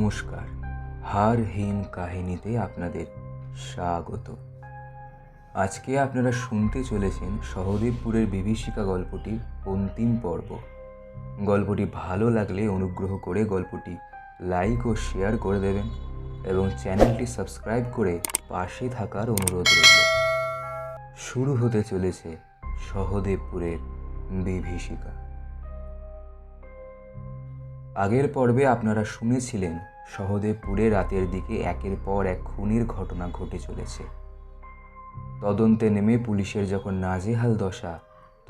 নমস্কার, হারহীন কাহিনীতে আপনাদের স্বাগত। আজকে আপনারা শুনতে চলেছেন সহদেবপুরের বিভীষিকা গল্পটির অন্তিম পর্ব। গল্পটি ভালো লাগলে অনুগ্রহ করে গল্পটি লাইক ও শেয়ার করে দেবেন এবং চ্যানেলটি সাবস্ক্রাইব করে পাশে থাকার অনুরোধ রইল। শুরু হতে চলেছে সহদেবপুরের বিভীষিকা। আগের পর্বে আপনারা শুনেছিলেন সহদেবপুরে রাতের দিকে একের পর এক খুনের ঘটনা ঘটে চলেছে। তদন্তে নেমে পুলিশের যখন নাজেহাল দশা,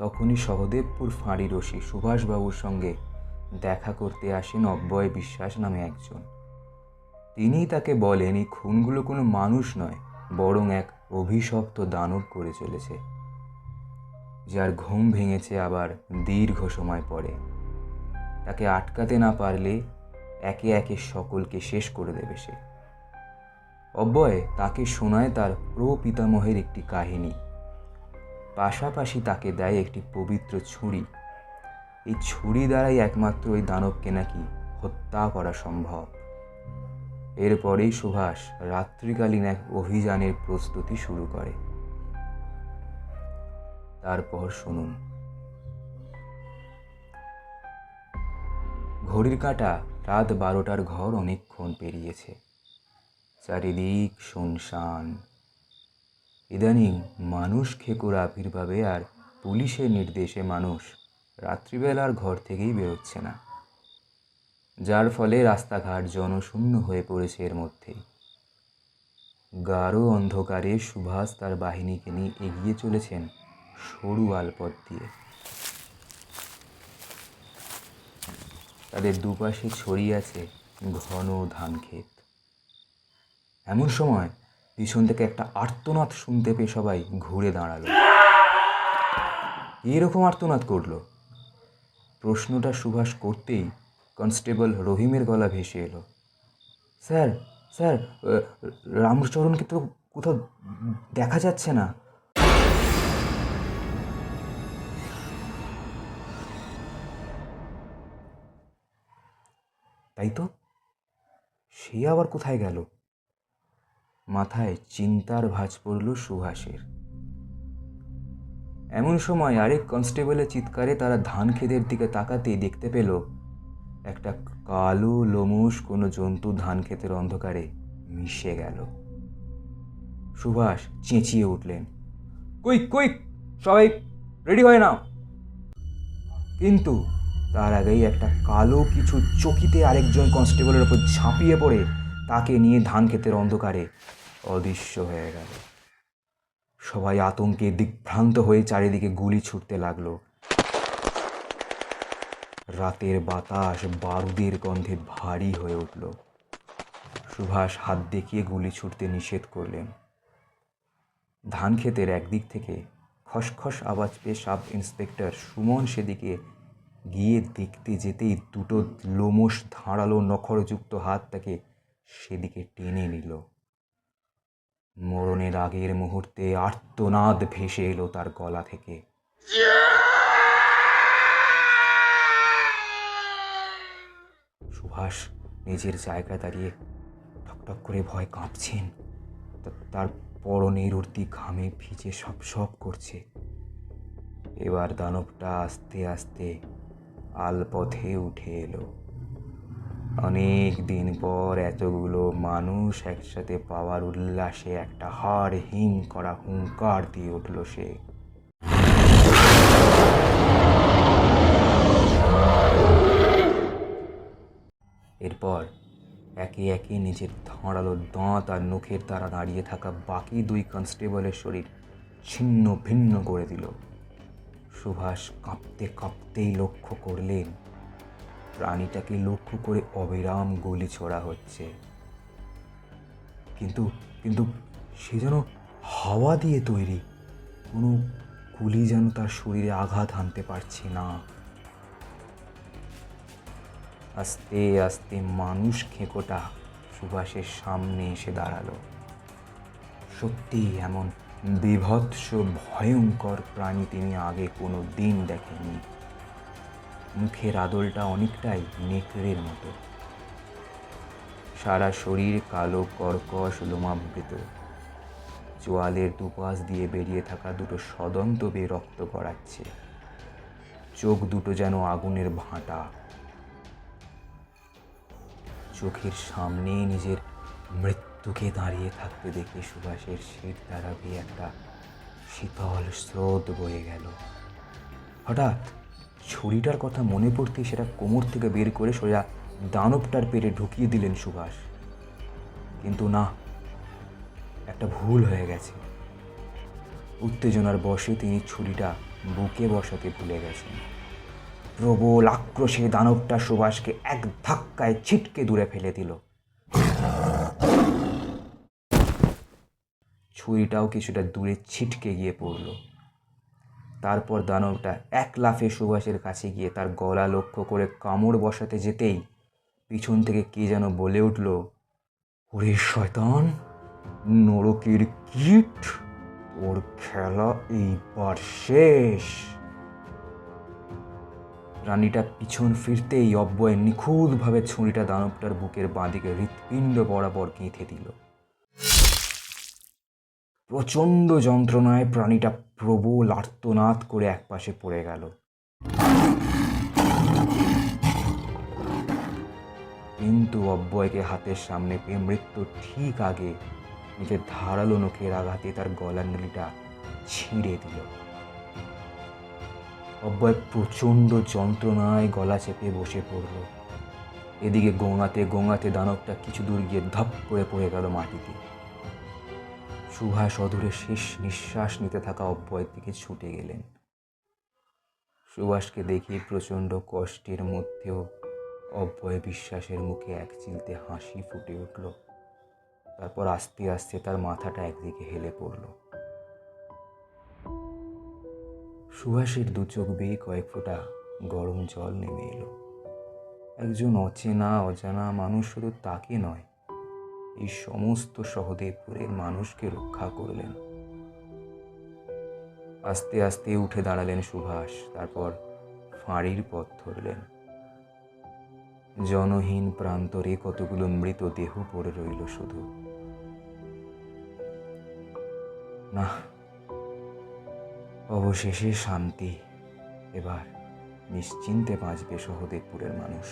তখনই সহদেবপুর ফাঁড়ির ওসি সুভাষবাবুর সঙ্গে দেখা করতে আসেন অব্যয় বিশ্বাস নামে একজন। তিনিই তাকে বলেন এই খুনগুলো কোনো মানুষ নয়, বরং এক অভিশপ্ত দানব করে চলেছে, যার ঘুম ভেঙেছে আবার দীর্ঘ সময় পরে। তাকে আটকাতে না পারলে একে একে সকলকে শেষ করে দেবে সে। অব্যয় তাকে শোনায় তার প্রপিতামহের একটি কাহিনী, পাশাপাশি তাকে দেয় একটি পবিত্র ছুরি। এই ছুরি দ্বারাই একমাত্র ওই দানবকে নাকি হত্যা করা সম্ভব। এরপরেই সুভাষ রাত্রিকালীন এক অভিযানের প্রস্তুতি শুরু করে। তারপর শুনুন। ঘড়ির কাঁটা রাত 12টার ঘর অনেকক্ষণ পেরিয়েছে। চারিদিক শুনশান। ইদানিং মানুষ খেকোর আবির্ভাবে আর পুলিশের নির্দেশে মানুষ রাত্রিবেলার ঘর থেকেই বেরোচ্ছে না, যার ফলে রাস্তাঘাট জনশূন্য হয়ে পড়েছে। এর মধ্যেই গাঢ় অন্ধকারে সুভাষ তার বাহিনীকে নিয়ে এগিয়ে চলেছেন সরু আলপথ দিয়ে। তাদের দুপাশে ছড়িয়ে আছে ঘন ধান ক্ষেত। এমন সময় পিছন থেকে একটা আর্তনাদ শুনতে পেয়ে সবাই ঘুরে দাঁড়ালো। এরকম আর্তনাদ করলো? প্রশ্নটা সুভাষ করতেই কনস্টেবল রহিমের গলা ভেসে এলো, স্যার স্যার রামচরণকে তো কোথাও দেখা যাচ্ছে না। তাই তো, সে আবার কোথায় গেল? মাথায় চিন্তার ভাঁজ পড়ল সুভাষের। এমন সময় আরেক কনস্টেবলের চিৎকারে তারা ধান ক্ষেতের দিকে তাকাতেই দেখতে পেল একটা কালো লোমশ কোনো জন্তু ধান ক্ষেতের অন্ধকারে মিশে গেল। সুভাষ চেঁচিয়ে উঠলেন, কুইক কুইক, সবাই রেডি হয়ে নাও। কিন্তু তার আগেই একটা কালো কিছু চকিতে আরেকজন কনস্টেবলের ওপর ঝাঁপিয়ে পড়ে তাকে নিয়ে ধান ক্ষেতের অন্ধকারে অদৃশ্য হয়ে গেল। সবাই আতঙ্কে দিগ্ভ্রান্ত হয়ে চারিদিকে গুলি ছুটতে লাগলো। রাতের বাতাস বারুদের গন্ধে ভারী হয়ে উঠল। সুভাষ হাত দেখিয়ে গুলি ছুটতে নিষেধ করলেন। ধান ক্ষেতের একদিক থেকে খসখস আওয়াজ পেয়ে সাব ইন্সপেক্টর সুমন সেদিকে গিয়ে দেখতে যেতেই দুটো লোমশ ধারালো নখরযুক্ত হাত তাকে সেদিকে টেনে নিল। মরণের আগের মুহূর্তে আর্তনাদ ভেসে এলো তার গলা থেকে। সুভাষ নিজের জায়গায় দাঁড়িয়ে টকটক করে ভয় কাঁপছেন। তার পরনের উর্দি ঘামে ভিজে সপ করছে। এবার দানবটা আস্তে আস্তে আলপথে উঠে এলো। অনেক দিন পর এতগুলো মানুষ একসাথে পাওয়ার উল্লাসে একটা হাড়হিম করা হুঙ্কার দিয়ে উঠল সে। এরপর একে একে নিজের ধারালো দাঁত আর নখের দ্বারা দাঁড়িয়ে থাকা বাকি দুই কনস্টেবলের শরীর ছিন্ন ভিন্ন করে দিল। সুভাষ কাঁপতে কাঁপতেই লক্ষ্য করলেন প্রাণীটাকে লক্ষ্য করে অবিরাম গুলি ছোড়া হচ্ছে, কিন্তু কিন্তু সে যেন হাওয়া দিয়ে তৈরি। কোনো গুলি যেন তার শরীরে আঘাত হানতে পারছে না। আস্তে আস্তে মানুষ খেকোটা সুভাষের সামনে এসে দাঁড়ালো। সত্যি এমন বীভৎস ভয়ঙ্কর প্রাণী তিনি আগে কোনো দিন দেখেননি। মুখের আদলটা অনেকটাই নেকড়ের মতো। সারা শরীর কালো কর্কশ লোমাবৃত, চোয়ালের দুপাশ দিয়ে বেরিয়ে থাকা দুটো সদন্ত বেয়ে রক্ত গড়াচ্ছে, চোখ দুটো যেন আগুনের ভাঁটা। চোখের সামনে নিজের মৃত্যুকে দাঁড়িয়ে থাকতে দেখে সুভাষের শির দ্বারা বেয়ে একটা শীতল স্রোত বয়ে গেল। হঠাৎ ছুরিটার কথা মনে পড়তেই সেটা কোমর থেকে বের করে সোজা দানবটার পেটে ঢুকিয়ে দিলেন সুভাষ। কিন্তু না, একটা ভুল হয়ে গেছে। উত্তেজনার বশে তিনি ছুরিটা বুকে বসাতে ভুলে গেছেন। প্রবল আক্রোশে দানবটা সুভাষকে এক ধাক্কায় ছিটকে দূরে ফেলে দিল। ছুরিটাও কিছুটা দূরে ছিটকে গিয়ে পড়ল। তারপর দানবটা এক লাফে সুভাষের কাছে গিয়ে তার গলা লক্ষ্য করে কামড় বসাতে যেতেই পিছন থেকে কে যেন বলে উঠল, ওরে শয়তান, নরকের কীট, ওর খেলা এইবার শেষ। প্রাণীটা পিছন ফিরতেই অব্যয় নিখুঁতভাবে ছুরিটা দানবটার বুকের বাঁদিকে হৃৎপিণ্ড বরাবর গেঁথে দিল। প্রচণ্ড যন্ত্রণায় প্রাণীটা প্রবল আর্তনাদ করে একপাশে পড়ে গেল। কিন্তু অব্যয়কে হাতের সামনে পেয়ে মৃত্যু ঠিক আগে নিজের ধারালো নখের আঘাতে তার গলার নলিটা ছিঁড়ে দিল। অব্যয় প্রচণ্ড যন্ত্রণায় গলা চেপে বসে পড়ল। এদিকে গোঙাতে গোঙাতে দানবটা কিছু দূর গিয়ে ধপ করে পড়ে গেল মাটিতে। সুভাষ অধরে শেষ নিঃশ্বাস নিতে থাকা অব্যয়ের দিকে ছুটে গেলেন। সুভাষকে দেখে প্রচণ্ড কষ্টের মধ্যেও অব্যয় বিশ্বাসের মুখে এক চিলতে হাসি ফুটে উঠল। তারপর আস্তে আস্তে তার মাথাটা একদিকে হেলে পড়ল। সুভাষের দু চোখ বেয়ে কয়েক ফোঁটা গরম জল নেমে এলো। একজন অচেনা অজানা মানুষ শুধু তাকে নয়, এই সমস্ত সহদেবপুরের মানুষকে রক্ষা করলেন। আস্তে আস্তে উঠে দাঁড়ালেন সুভাষ, তারপর ফাঁড়ির পথ ধরলেন। জনহীন প্রান্তরে কতগুলো মৃতদেহ পড়ে রইল শুধু। না, অবশেষে শান্তি। এবার নিশ্চিন্তে বাঁচবে সহদেবপুরের মানুষ।